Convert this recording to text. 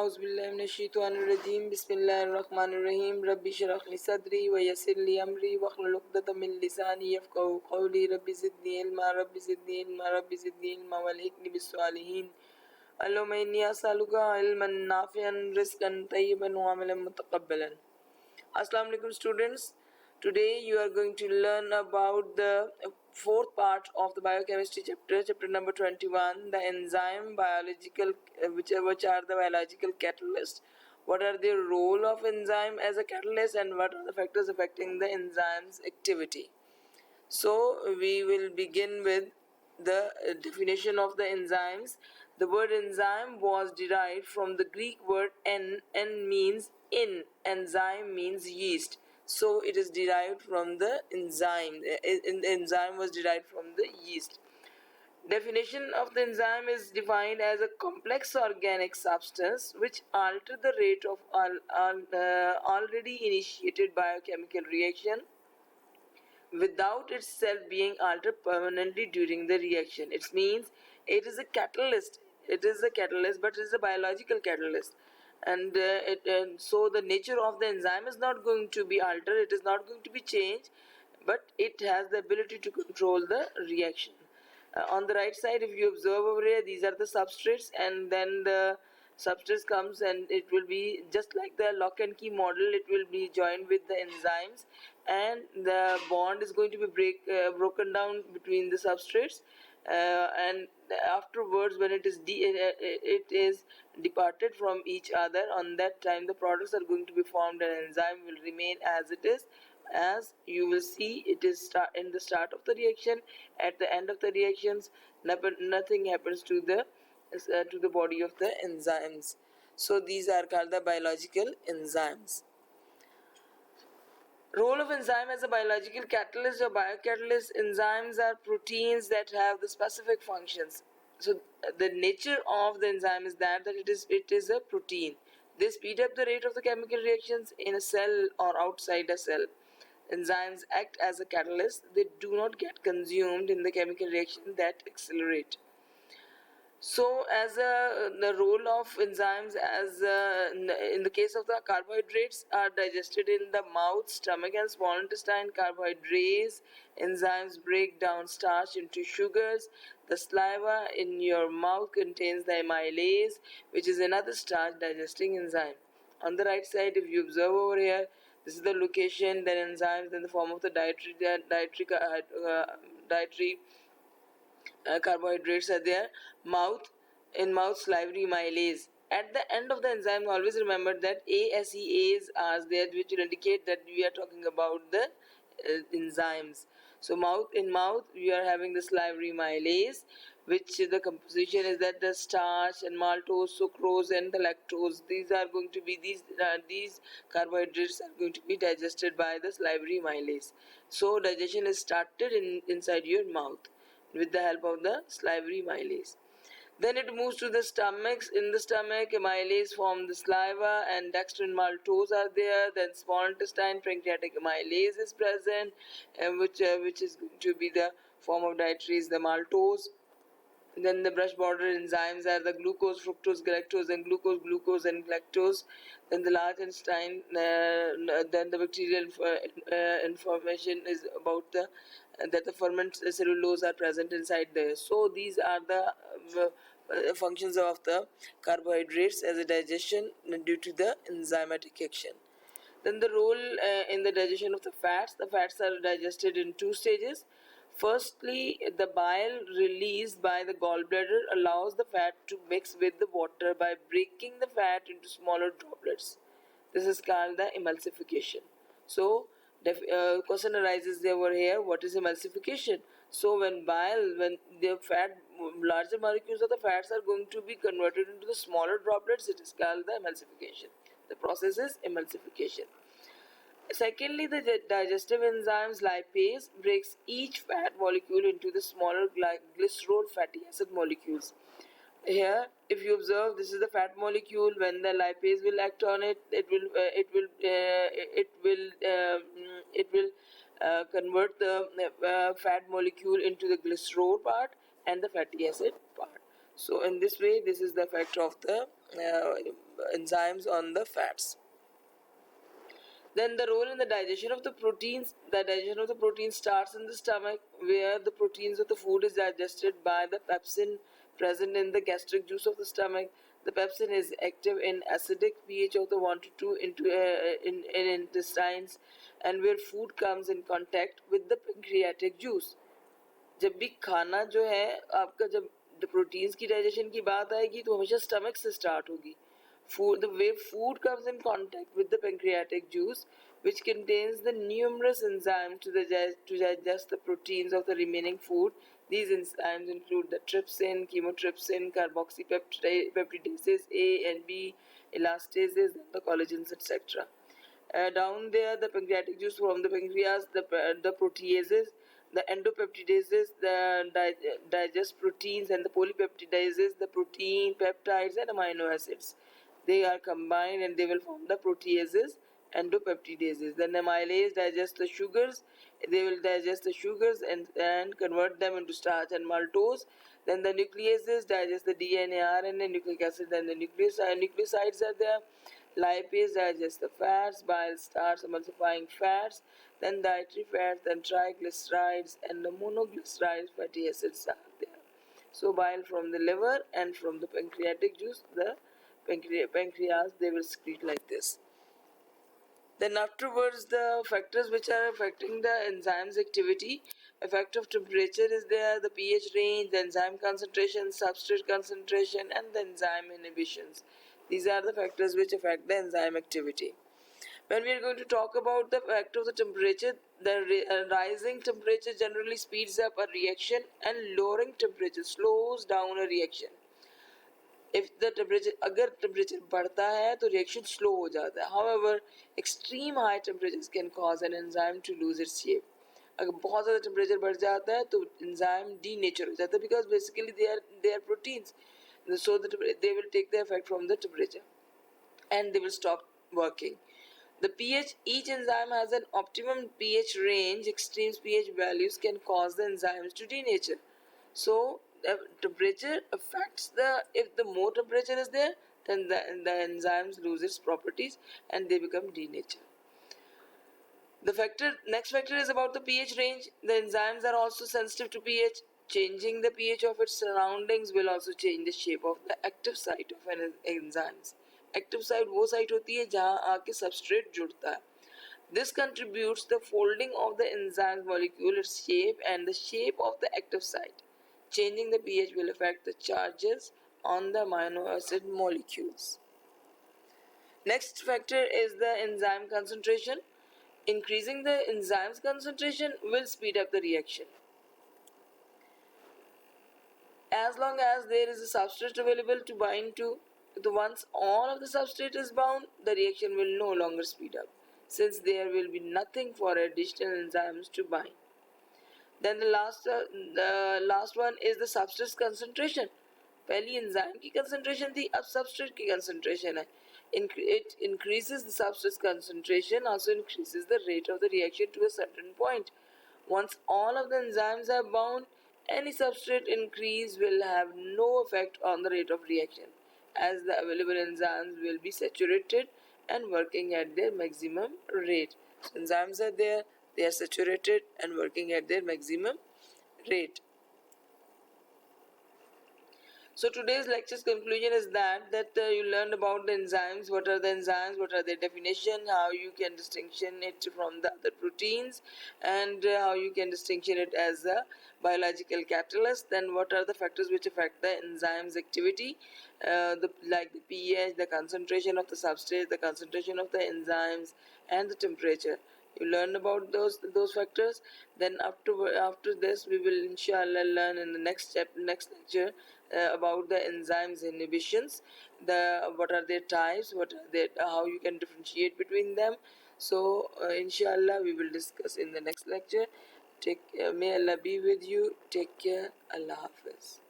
औज़ुबिल्लाहिमिनश्शैतानिर्रजीम बिस्मिल्लाहिर्रहमानिर्रहीम रब्बि इश्रह ली सदरी व यस्सिर ली अमरी वहलुल उक़दतम मिन लिसानी यफ़क़हू क़ौली रब्बि ज़िदनी इल्मा वल्हिक़नी बिस्सालिहीन अल्लाहुम्मा इन्नी असअलुका इल्मन नाफ़िअन रिज़्क़न तय्यिबन व Amlan मुतक़ब्बलन. Assalamu alaikum students. Today you are going to learn about the fourth part of the biochemistry chapter, chapter number 21, the enzyme biological, which are the biological catalysts. What are the role of enzyme as a catalyst and what are the factors affecting the enzyme's activity? So we will begin with the definition of the enzymes. The word enzyme was derived from the Greek word en means in, enzyme means yeast. So it is derived from the enzyme. Enzyme was derived from the yeast. Definition of the enzyme is defined as a complex organic substance which alter the rate of already initiated biochemical reaction without itself being altered permanently during the reaction. It means it is a catalyst. It is a catalyst, but it is a biological catalyst. And so the nature of the enzyme is not going to be altered. It is not going to be changed, but it has the ability to control the reaction. On the right side, if you observe over here, these are the substrates, and then the substance comes and it will be just like the lock and key model. It will be joined with the enzymes, and the bond is going to be broken down between the substrates, and afterwards when it is departed from each other, on that time the products are going to be formed and enzyme will remain as it is. As you will see, it is in the start of the reaction. At the end of the reactions, nothing happens to the body of the enzymes. So these are called the biological enzymes. Role of enzyme as a biological catalyst or biocatalyst. Enzymes are proteins that have the specific functions. So the nature of the enzyme is that it is a protein. They speed up the rate of the chemical reactions in a cell or outside a cell. Enzymes act as a catalyst. They do not get consumed in the chemical reaction that accelerate. So, the role of enzymes, in the case of the carbohydrates, are digested in the mouth, stomach, and small intestine. Carbohydrates, enzymes break down starch into sugars. The saliva in your mouth contains the amylase, which is another starch digesting enzyme. On the right side, if you observe over here, this is the location. Then enzymes in the form of the dietary carbohydrates are there. Mouth salivary amylase. At the end of the enzyme, always remember that ASEAs are there, which will indicate that we are talking about the enzymes. So mouth we are having the salivary amylase, which the composition is that the starch and maltose, sucrose, and the lactose. These are going to be these carbohydrates are going to be digested by the salivary amylase. So digestion is started inside your mouth with the help of the salivary amylase. Then it moves to the stomach. In the stomach, amylase form the saliva and dextrin and maltose are there. Then small intestine, pancreatic amylase is present, which is going to be the form of dietary is the maltose. Then the brush border enzymes are the glucose, fructose, galactose, and glucose, and galactose. Then the large intestine, then the bacterial information is about that the ferment cellulose are present inside there. So these are the functions of the carbohydrates as a digestion due to the enzymatic action. Then the role in the digestion of the fats. The fats are digested in two stages. Firstly, the bile released by the gallbladder allows the fat to mix with the water by breaking the fat into smaller droplets. This is called the emulsification. So, question arises over here, what is emulsification? So, when the larger molecules of the fats are going to be converted into the smaller droplets, it is called the emulsification. The process is emulsification. Secondly, the digestive enzymes lipase breaks each fat molecule into the smaller glycerol fatty acid molecules. Here, if you observe, this is the fat molecule. When the lipase will act on it, it will convert the fat molecule into the glycerol part and the fatty acid part. So in this way, this is the effect of the enzymes on the fats. Then the role in the digestion of the proteins. The digestion of the proteins starts in the stomach, where the proteins of the food is digested by the pepsin present in the gastric juice of the stomach. The pepsin is active in acidic pH of the 1 to 2 in intestines, and where food comes in contact with the pancreatic juice. जब भी खाना जो है आपका, जब proteins की digestion की बात आएगी तो हमेशा स्टमक से स्टार्ट होगी. Food, the way food comes in contact with the pancreatic juice, which contains the numerous enzymes to digest the proteins of the remaining food. These enzymes include the trypsin, chymotrypsin, carboxypeptidases A and B, elastases, the collagens, etc. Down there, the pancreatic juice from the pancreas, the proteases, the endopeptidases, the digest proteins, and the polypeptidases, the protein, peptides, and amino acids. They are combined and they will form the proteases, endopeptidases. Then the amylase digest the sugars. They will digest the sugars and convert them into starch and maltose. Then the nucleases digest the DNA, RNA, nucleic acid, and the nucleosides are there. Lipase digests the fats, bile starts emulsifying fats, then dietary fats, then triglycerides, and the monoglycerides fatty acids are there. So bile from the liver and from the pancreatic juice, the pancreas, they will secrete like this. Then afterwards, the factors which are affecting the enzyme's activity. Effect of temperature is there, the pH range, the enzyme concentration, substrate concentration, and the enzyme inhibitions. These are the factors which affect the enzyme activity. When we are going to talk about the effect of the temperature, the rising temperature generally speeds up a reaction, and lowering temperature slows down a reaction. If the temperature, अगर temperature बढ़ता है तो reaction slow हो जाता है. However, extreme high temperatures can cause an enzyme to lose its shape. अगर बहुत ज़्यादा temperature बढ़ जाता है तो enzyme denature हो जाता है, because basically they are proteins, so that they will take the effect from the temperature and they will stop working. The pH, each enzyme has an optimum pH range. Extreme pH values can cause the enzymes to denature. So temperature affects the, if the more temperature is there, then the enzymes lose its properties and they become denatured. The next factor is about the pH range. The enzymes are also sensitive to pH. Changing the pH of its surroundings will also change the shape of the active site of an enzymes. Active site वो site होती है जहाँ आके substrate जुड़ता है. This contributes the folding of the enzyme molecule, its shape, and the shape of the active site. Changing the pH will affect the charges on the amino acid molecules. Next factor is the enzyme concentration. Increasing the enzyme's concentration will speed up the reaction. As long as there is a substrate available to bind to, once all of the substrate is bound, the reaction will no longer speed up, since there will be nothing for additional enzymes to bind. Then the last one is the substrate concentration. पहली enzyme की concentration थी, अब substrate की concentration है. It increases the substrate concentration, also increases the rate of the reaction to a certain point. Once all of the enzymes are bound, any substrate increase will have no effect on the rate of reaction, as the available enzymes will be saturated and working at their maximum rate. So enzymes are there, they are saturated and working at their maximum rate. So today's lecture's conclusion is that you learned about the enzymes. What are the enzymes? What are their definition? How you can distinction it from the other proteins, and how you can distinction it as a biological catalyst. Then what are the factors which affect the enzyme's activity? Like the pH, the concentration of the substrate, the concentration of the enzymes, and the temperature. You learn about those factors. Then after this we will inshallah learn in the next lecture about the enzymes inhibitions, the what are their types, what are their, how you can differentiate between them. So inshallah we will discuss in the next lecture. May Allah be with you. Take care. Allah Hafiz.